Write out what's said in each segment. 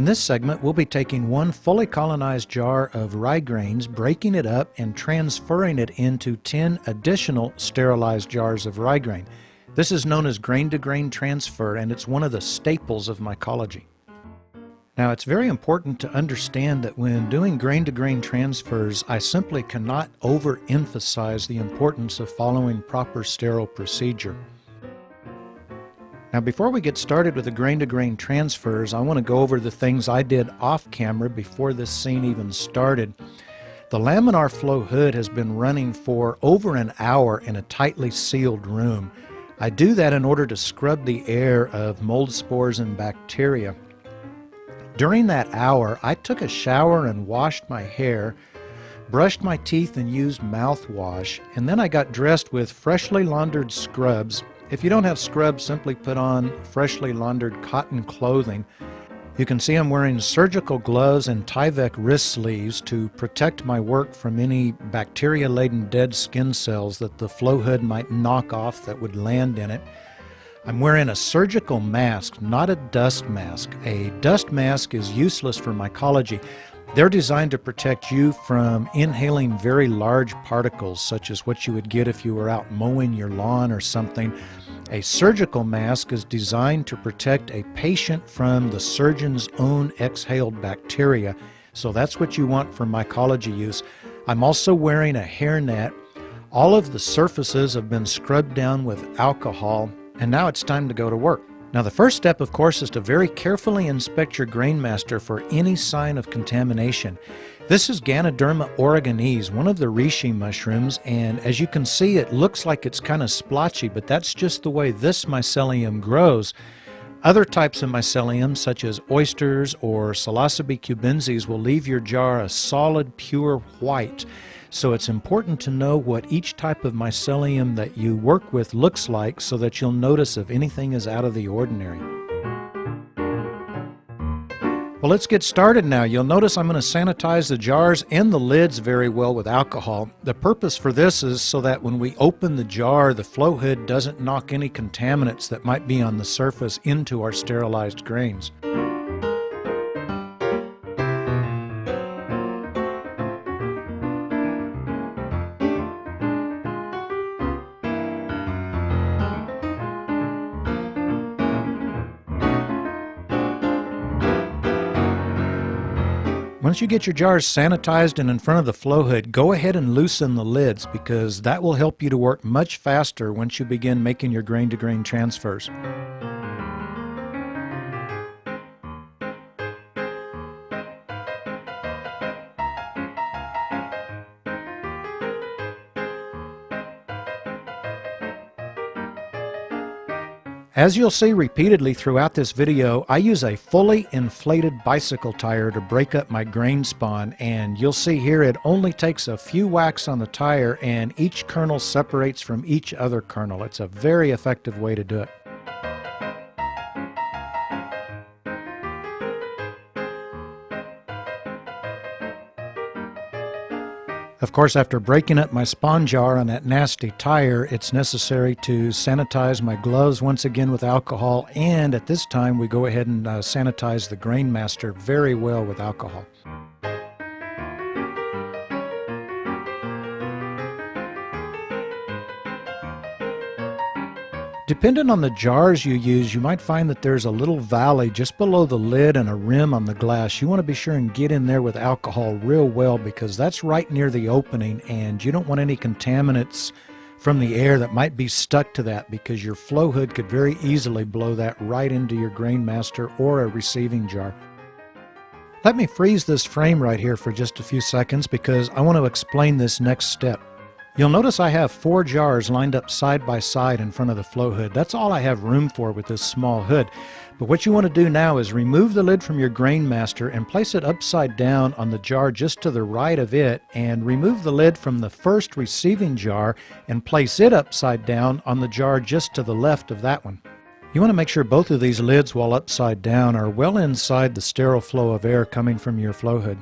In this segment, we'll be taking one fully colonized jar of rye grains, breaking it up, and transferring it into 10 additional sterilized jars of rye grain. This is known as grain-to-grain transfer, and it's one of the staples of mycology. Now, it's very important to understand that when doing grain-to-grain transfers, I simply cannot overemphasize the importance of following proper sterile procedure. Now, before we get started with the grain-to-grain transfers, I want to go over the things I did off camera before this scene even started. The laminar flow hood has been running for over an hour in a tightly sealed room. I do that in order to scrub the air of mold spores and bacteria. During that hour, I took a shower and washed my hair, brushed my teeth and used mouthwash, and then I got dressed with freshly laundered scrubs. If you don't have scrubs, simply put on freshly laundered cotton clothing. You can see I'm wearing surgical gloves and Tyvek wrist sleeves to protect my work from any bacteria-laden dead skin cells that the flow hood might knock off that would land in it. I'm wearing a surgical mask, not a dust mask. A dust mask is useless for mycology. They're designed to protect you from inhaling very large particles, such as what you would get if you were out mowing your lawn or something. A surgical mask is designed to protect a patient from the surgeon's own exhaled bacteria, so that's what you want for mycology use. I'm also wearing a hairnet. All of the surfaces have been scrubbed down with alcohol, and now it's time to go to work. Now, the first step, of course, is to very carefully inspect your grain master for any sign of contamination. This is Ganoderma oregonese, one of the reishi mushrooms, and as you can see, it looks like it's kind of splotchy, but that's just the way this mycelium grows. Other types of mycelium, such as oysters or Psilocybe cubensis, will leave your jar a solid, pure white. So it's important to know what each type of mycelium that you work with looks like so that you'll notice if anything is out of the ordinary. Well, let's get started now. You'll notice I'm going to sanitize the jars and the lids very well with alcohol. The purpose for this is so that when we open the jar, the flow hood doesn't knock any contaminants that might be on the surface into our sterilized grains. Once you get your jars sanitized and in front of the flow hood, go ahead and loosen the lids because that will help you to work much faster once you begin making your grain-to-grain transfers. As you'll see repeatedly throughout this video, I use a fully inflated bicycle tire to break up my grain spawn, and you'll see here it only takes a few whacks on the tire and each kernel separates from each other kernel. It's a very effective way to do it. Of course, after breaking up my spawn jar on that nasty tire, it's necessary to sanitize my gloves once again with alcohol, and at this time we go ahead and sanitize the grain master very well with alcohol. Depending on the jars you use, you might find that there's a little valley just below the lid and a rim on the glass. You want to be sure and get in there with alcohol real well because that's right near the opening and you don't want any contaminants from the air that might be stuck to that because your flow hood could very easily blow that right into your grain master or a receiving jar. Let me freeze this frame right here for just a few seconds because I want to explain this next step. You'll notice I have 4 jars lined up side by side in front of the flow hood. That's all I have room for with this small hood. But what you want to do now is remove the lid from your grain master and place it upside down on the jar just to the right of it, and remove the lid from the first receiving jar and place it upside down on the jar just to the left of that one. You want to make sure both of these lids, while upside down, are well inside the sterile flow of air coming from your flow hood.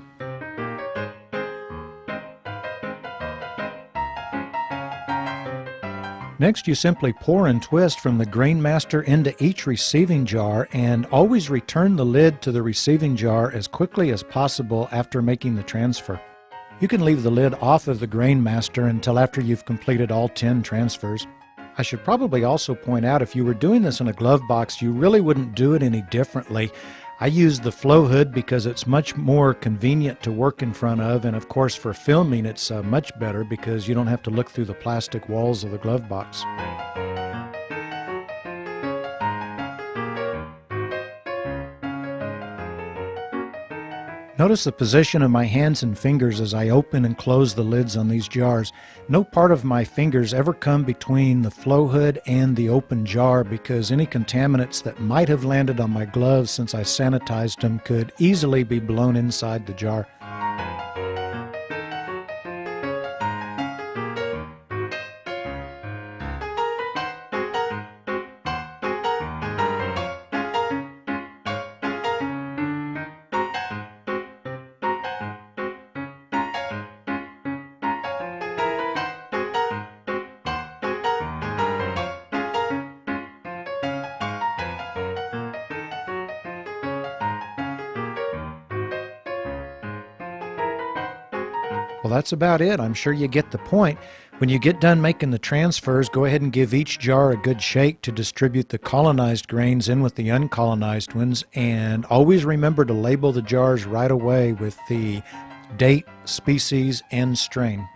Next, you simply pour and twist from the grain master into each receiving jar, and always return the lid to the receiving jar as quickly as possible after making the transfer. You can leave the lid off of the grain master until after you've completed all 10 transfers. I should probably also point out, if you were doing this in a glove box, you really wouldn't do it any differently. I use the flow hood because it's much more convenient to work in front of, and of course for filming it's much better because you don't have to look through the plastic walls of the glove box. Notice the position of my hands and fingers as I open and close the lids on these jars. No part of my fingers ever come between the flow hood and the open jar, because any contaminants that might have landed on my gloves since I sanitized them could easily be blown inside the jar. Well, that's about it. I'm sure you get the point. When you get done making the transfers, go ahead and give each jar a good shake to distribute the colonized grains in with the uncolonized ones, and always remember to label the jars right away with the date, species, and strain.